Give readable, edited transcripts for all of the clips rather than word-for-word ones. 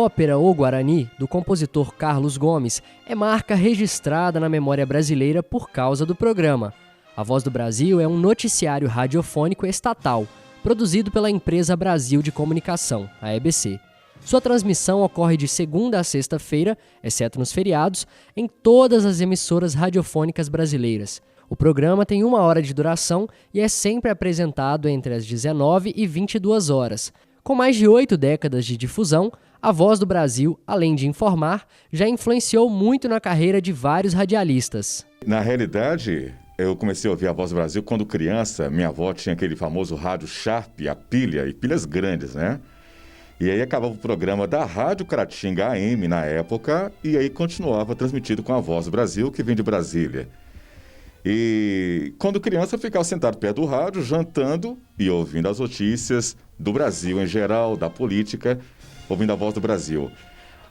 ópera O Guarani, do compositor Carlos Gomes, é marca registrada na memória brasileira por causa do programa. A Voz do Brasil é um noticiário radiofônico estatal, produzido pela empresa Brasil de Comunicação, a EBC. Sua transmissão ocorre de segunda a sexta-feira, exceto nos feriados, em todas as emissoras radiofônicas brasileiras. O programa tem 1 hora de duração e é sempre apresentado entre as 19 e 22 horas. Com mais de 8 décadas de difusão, a Voz do Brasil, além de informar, já influenciou muito na carreira de vários radialistas. Na realidade, eu comecei a ouvir a Voz do Brasil quando criança. Minha avó tinha aquele famoso rádio Sharp, a pilha, e pilhas grandes, né? E aí acabava o programa da Rádio Caratinga AM na época, e aí continuava transmitido com a Voz do Brasil, que vem de Brasília. E quando criança eu ficava sentado perto do rádio, jantando e ouvindo as notícias do Brasil em geral, da política, ouvindo a Voz do Brasil.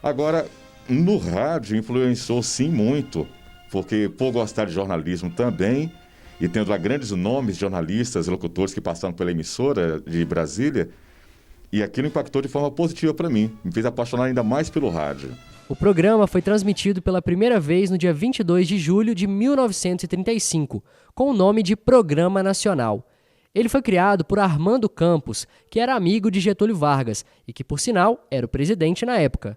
Agora, no rádio influenciou sim muito, porque por gostar de jornalismo também, e tendo lá grandes nomes de jornalistas e locutores que passaram pela emissora de Brasília, e aquilo impactou de forma positiva para mim, me fez apaixonar ainda mais pelo rádio. O programa foi transmitido pela primeira vez no dia 22 de julho de 1935, com o nome de Programa Nacional. Ele foi criado por Armando Campos, que era amigo de Getúlio Vargas e que, por sinal, era o presidente na época.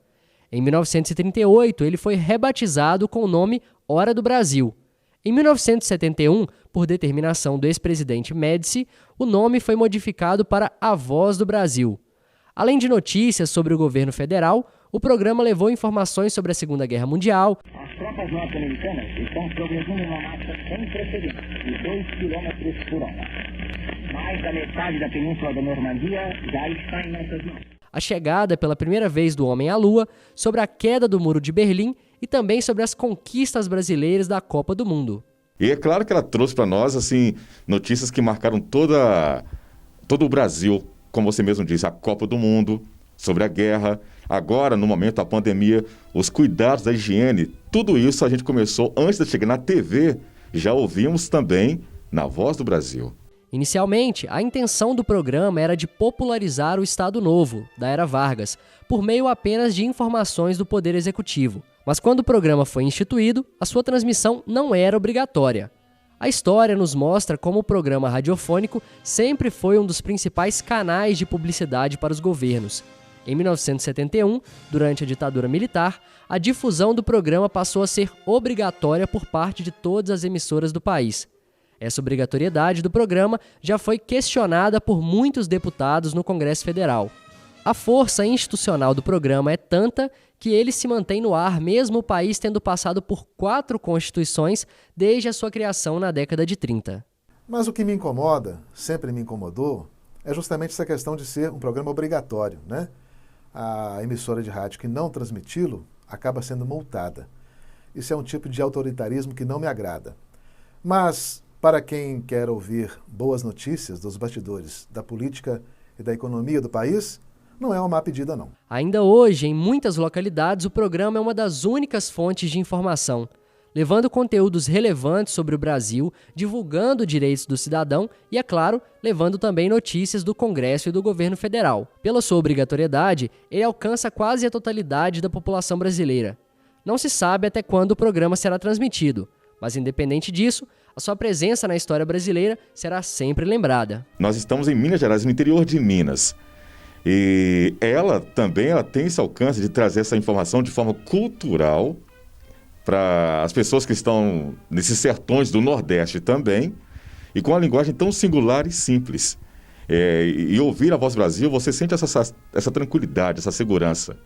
Em 1938, ele foi rebatizado com o nome Hora do Brasil. Em 1971, por determinação do ex-presidente Médici, o nome foi modificado para A Voz do Brasil. Além de notícias sobre o governo federal, o programa levou informações sobre a Segunda Guerra Mundial. As tropas norte-americanas estão progredindo em uma marcha sem precedentes, de 2 km por hora. Mais da metade da península da Normandia já está em nossas mãos. A chegada pela primeira vez do homem à Lua, sobre a queda do Muro de Berlim e também sobre as conquistas brasileiras da Copa do Mundo. E é claro que ela trouxe para nós assim, notícias que marcaram todo o Brasil, como você mesmo disse, a Copa do Mundo, sobre a guerra, agora no momento da pandemia, os cuidados da higiene, tudo isso a gente começou antes de chegar na TV, já ouvimos também na Voz do Brasil. Inicialmente, a intenção do programa era de popularizar o Estado Novo, da Era Vargas, por meio apenas de informações do Poder Executivo. Mas quando o programa foi instituído, a sua transmissão não era obrigatória. A história nos mostra como o programa radiofônico sempre foi um dos principais canais de publicidade para os governos. Em 1971, durante a ditadura militar, a difusão do programa passou a ser obrigatória por parte de todas as emissoras do país. Essa obrigatoriedade do programa já foi questionada por muitos deputados no Congresso Federal. A força institucional do programa é tanta que ele se mantém no ar mesmo o país tendo passado por 4 constituições desde a sua criação na década de 30. Mas o que me incomoda, sempre me incomodou, é justamente essa questão de ser um programa obrigatório, né? A emissora de rádio que não transmiti-lo acaba sendo multada. Isso é um tipo de autoritarismo que não me agrada. Mas, para quem quer ouvir boas notícias dos bastidores da política e da economia do país, não é uma má pedida, não. Ainda hoje, em muitas localidades, o programa é uma das únicas fontes de informação, levando conteúdos relevantes sobre o Brasil, divulgando direitos do cidadão e, é claro, levando também notícias do Congresso e do governo federal. Pela sua obrigatoriedade, ele alcança quase a totalidade da população brasileira. Não se sabe até quando o programa será transmitido, mas independente disso, a sua presença na história brasileira será sempre lembrada. Nós estamos em Minas Gerais, no interior de Minas. E ela tem esse alcance de trazer essa informação de forma cultural para as pessoas que estão nesses sertões do Nordeste também, e com uma linguagem tão singular e simples. E ouvir a Voz do Brasil, você sente essa tranquilidade, essa segurança.